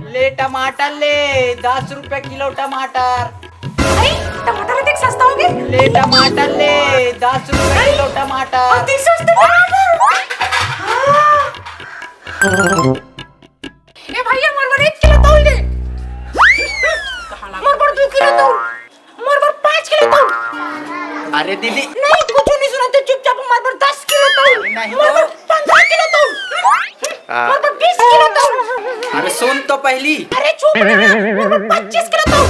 ले टमाटर ले, 10 रुपए किलो टमाटर। अरे टमाटर देख सस्ता हो गया। ले टमाटर ले, 10 रुपए किलो टमाटर। अति सस्ते टमाटर। ए भैया मोर 1 किलो तौल दे। मोर 2 किलो तौल। मोर 5 किलो तौल। अरे दीदी नहीं कुछ नहीं सुनाते, चुपचाप मोर 10 किलो तौल। नहीं मोर तो। 15 किलो तौल। मोर 20 किलो तौल। अरे सुन तो पहली। अरे चुप ना, मोर 25 किलो तौल।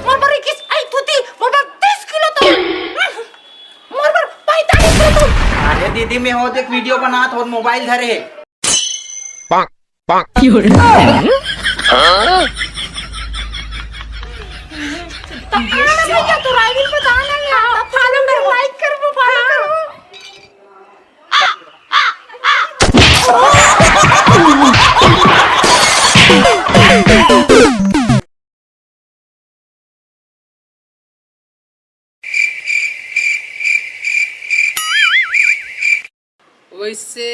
मोर 21 आई थूती, मोर 30 किलो तौल। मोर 45 किलो तौल। अरे दीदी मैं हो देख वीडियो बनात हो, मोबाइल धरे। भैया तो राइडिंग पे जाना है। फॉलो करो, लाइक करो, फॉलो करो। वैसे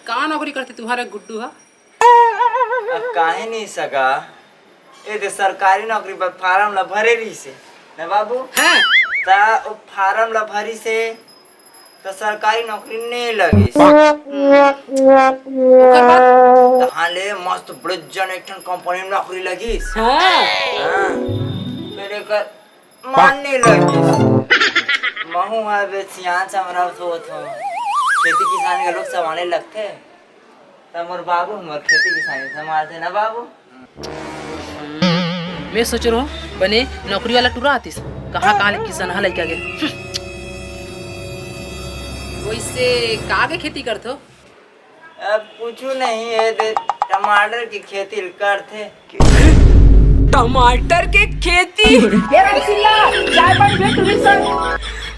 कहाँ नौकरी करते तुम्हारे गुड्डू है? अब काहे नहीं सका, ये तो सरकारी नौकरी पर फार्म ला भरे रही से ना बाबू। हैं? ता वो फार्म ला भरी से तो सरकारी नौकरी नहीं लगी। ओकर बाद तहाँ ले मस्त बड़े जन एक ठन कंपनी में नौकरी लगी। हाँ। फिर एक मान नहीं लगी। महू है बेचिया चमरा सोत हो, खेती किसानी के लोग संभालने लगते। तब मोर बाबू हमार खेती किसानी संभालते ना बाबू। मैं सोच रहा हूँ बने नौकरी वाला टूरा आतीस कहाँ कहाँ किसान हल क्या गया। वैसे कहाँ के खेती करते हो? अब पूछू नहीं है दे, टमाटर की खेती करते। टमाटर के खेती।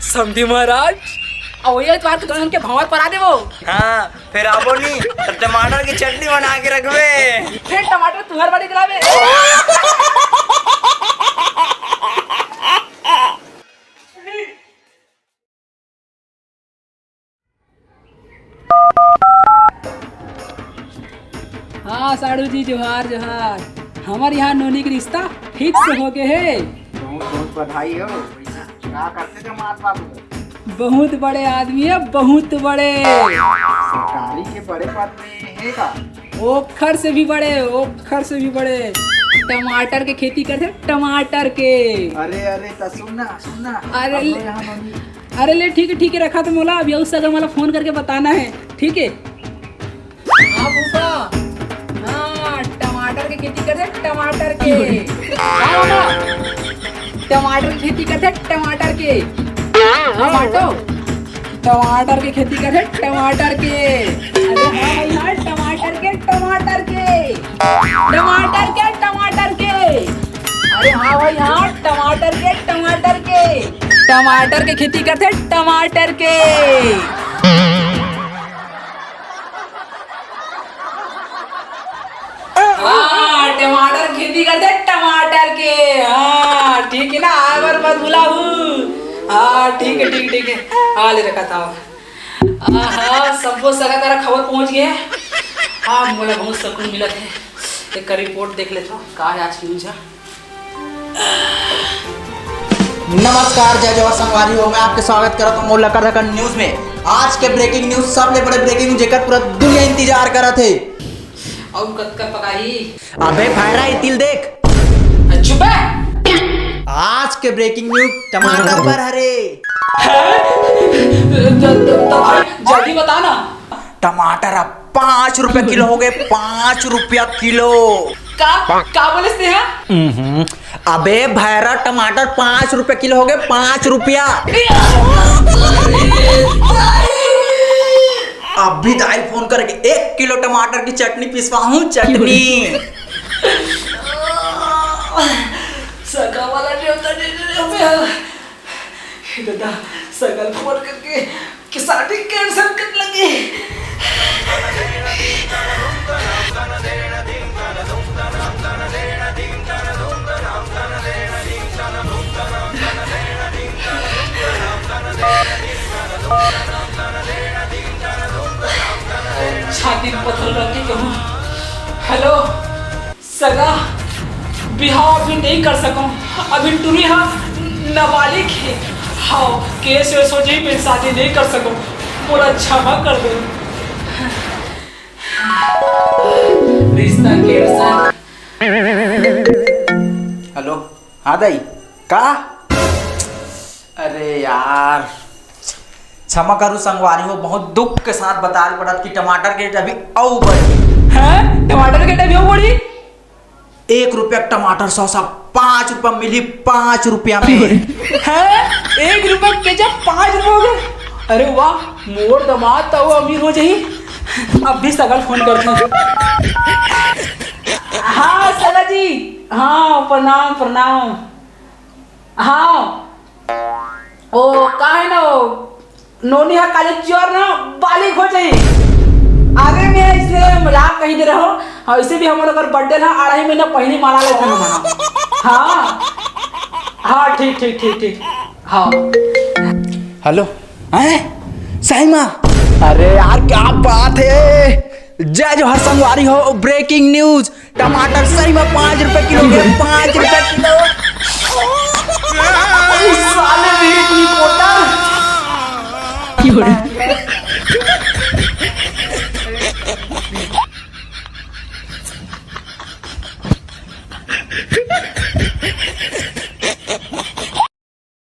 समझी महाराज, और ये बात तो उनके भंवर पर आ दे वो। हाँ फिर आबो नहीं तो टमाटर की चटनी बना के रखबे। फिर टमाटर तुम्हारे बाड़ी दिलावे। हाँ साड़ू जी जोहार जोहार। हमारे यहाँ नोनी के रिश्ता फिक्स हो गए है। बहुत बहुत बधाई हो। क्या करते थे मात बाबू? बहुत बड़े आदमी है, बहुत बड़े। सरकारी के बड़े पद में है का? ओखर से भी बड़े, ओखर से भी बड़े। टमाटर के खेती करते, टमाटर के। अरे अरे तो सुनना सुनना। अरे अरे ले ठीक है रखा तो मोला। अभी उस अगर मला फोन करके बताना है, ठीक है? हाँ भूपा, हाँ टमाटर की खेती करते, टमाटर के। हाँ मामा, टमाटर की खेती करते, टमाटर के। हाँ बाटो, टमाटर की खेती करते, टमाटर के। अरे हाँ भाई हाँ, टमाटर के, टमाटर के, टमाटर के, टमाटर के। अरे हाँ भाई हाँ, टमाटर के, टमाटर के, टमाटर की खेती करते, टमाटर के। हाँ टमाटर खेती करते, टमाटर के। हाँ ठीक है ना, आवर मत बुलाऊ। हाँ ठीक है। हाँ ले रखा था। हाँ सबको सगा करा खबर पहुंच गया। हाँ मुझे बहुत सुकून मिला था। एक का रिपोर्ट देख लेता हूँ कहाँ है आज की न्यूज़। नमस्कार, जय जवाहर संगवारी हो। मैं आपके स्वागत करता हूँ लकर धकर न्यूज में। आज के ब्रेकिंग न्यूज, सबसे बड़े ब्रेकिंग न्यूज जेकर पूरा दुनिया इंतजार कर रहे थे। और कद कर पकाई। अबे फायरा तिल देख। चुप है। आज के ब्रेकिंग न्यूज टमाटर पर हरे। जल्दी बता ना। टमाटर अब 5 रुपए किलो हो गए, 5 रुपया किलो। का बोले स्नेहा? अबे भैरा टमाटर 5 रुपए किलो हो गए, 5 रुपया। अब भी दाई फोन करके 1 किलो टमाटर की चटनी पिसवाऊं, चटनी। सगा वाला न्योता दे दादा, सगल फोन करके किसानी कैंसिल कर लगे। छाती में पत्थर रख के कहूँ, हेलो सगा बिहाव भी नहीं कर सकूं, अभी टूरी हाँ नाबालिग है। हाँ केस वेस हो जाए, मैं शादी नहीं कर सकूं, पूरा क्षमा कर दो। रिश्ता के साथ। हेलो, हाँ दाई का? अरे यार क्षमा करो संगवारी हो, बहुत दुख के साथ बता पड़त कि टमाटर के रेट अभी औ बढ़ी हैं? टमाटर के रेट बढ़ी? 1 रुपया टमाटर 100 5 रुपया मिली 5 रुपया में। हैं? 1 रुपया के जब 5 रुपये हो गए? अरे वाह, मोर दामाद तो वो अमीर हो जाही। अब भी सगल फोन करते हैं। हाँ सगा जी, हाँ प्रणाम प्रणाम। हाँ ओ का है ना, नोनी हा कॉलेज चोर ना बालिक हो जाए आगे में है, इसलिए मजाक कही दे रहा हूँ। हाँ इसे भी हम लोग बर्थडे ना 2.5 महीना पहले मारा लेते हैं मना। हाँ हाँ ठीक ठीक ठीक ठीक। हाँ हेलो, हैं सही माँ? अरे यार क्या बात है, जय जोहर संगवारी हो। ब्रेकिंग न्यूज, टमाटर सही में 5 रुपए किलो, 5 रुपए किलो। साले भी रिपोर्टर